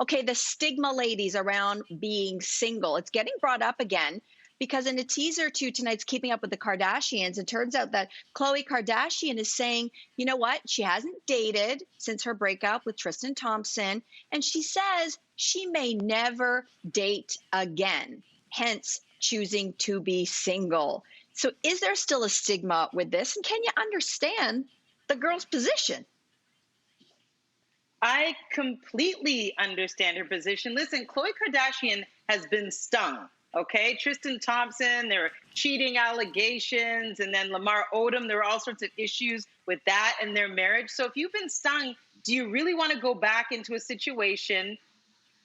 Okay, the stigma, ladies, around being single, it's getting brought up again because in a teaser to tonight's Keeping Up with the Kardashians, it turns out that Khloe Kardashian is saying, you know what? She hasn't dated since her breakup with Tristan Thompson, and she says she may never date again, hence choosing to be single. So, is there still a stigma with this? And can you understand the girl's position? I completely understand her position. Listen, Khloe Kardashian has been stung. Okay, Tristan Thompson, there were cheating allegations, and then Lamar Odom, there were all sorts of issues with that and their marriage. So if you've been stung, do you really want to go back into a situation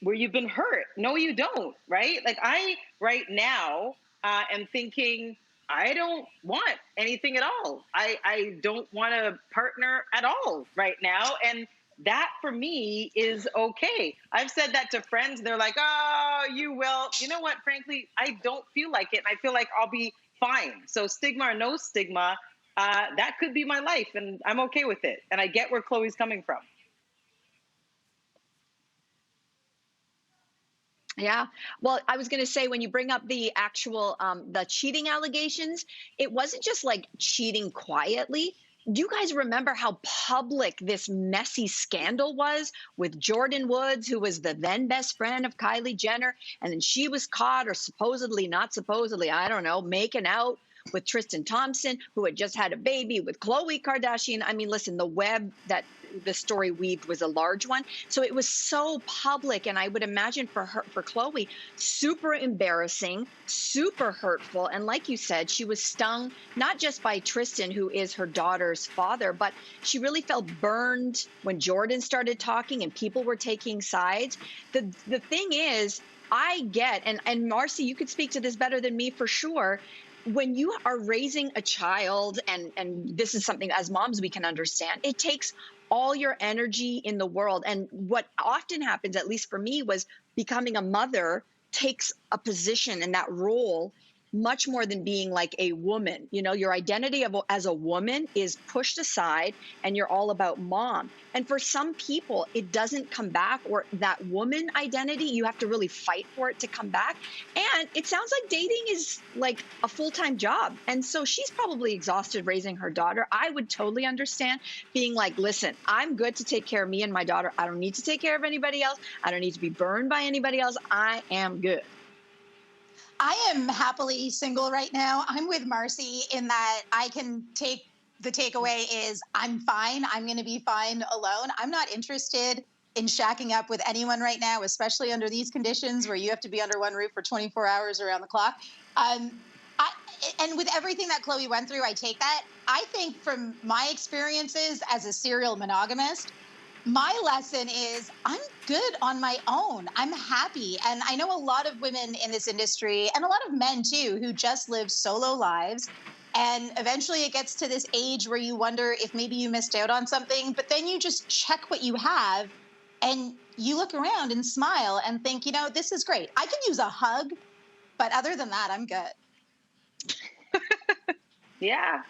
where you've been hurt? No, you don't, right? Like I, right now, am thinking, I don't want anything at all. I don't want a partner at all right now. And that for me is okay. I've said that to friends. They're like, oh, you will. You know what? Frankly, I don't feel like it. And I feel like I'll be fine. So stigma or no stigma, that could be my life. And I'm okay with it. And I get where Chloe's coming from. Yeah. Well, I was going to say when you bring up the actual the cheating allegations, it wasn't just like cheating quietly. Do you guys remember how public this messy scandal was with Jordan Woods, who was the then best friend of Kylie Jenner, and then she was caught, or supposedly, not supposedly, I don't know, making out with Tristan Thompson, who had just had a baby with Khloe Kardashian. I mean, listen, the web that the story weaved was a large one. So it was so public. And I would imagine for her, for Khloe, super embarrassing, super hurtful. And like you said, she was stung not just by Tristan, who is her daughter's father, but she really felt burned when Jordan started talking and people were taking sides. The thing is, I get, and Marcy, you could speak to this better than me for sure, when you are raising a child, and this is something as moms we can understand, it takes all your energy in the world. And what often happens, at least for me, was becoming a mother takes a position in that role much more than being like a woman. You know, your identity as a woman is pushed aside and you're all about mom. And for some people, it doesn't come back, or that woman identity, you have to really fight for it to come back. And it sounds like dating is like a full-time job. And so she's probably exhausted raising her daughter. I would totally understand being like, listen, I'm good to take care of me and my daughter. I don't need to take care of anybody else. I don't need to be burned by anybody else. I am good. I am happily single right now. I'm with Marcy in that I can take the takeaway is I'm fine. I'm going to be fine alone. I'm not interested in shacking up with anyone right now, especially under these conditions where you have to be under one roof for 24 hours around the clock. And with everything that Khloe went through, I take that. I think from my experiences as a serial monogamist, my lesson is I'm good on my own. I'm happy. And I know a lot of women in this industry and a lot of men too, who just live solo lives. And eventually it gets to this age where you wonder if maybe you missed out on something, but then you just check what you have and you look around and smile and think, you know, this is great. I could use a hug, but other than that, I'm good. Yeah.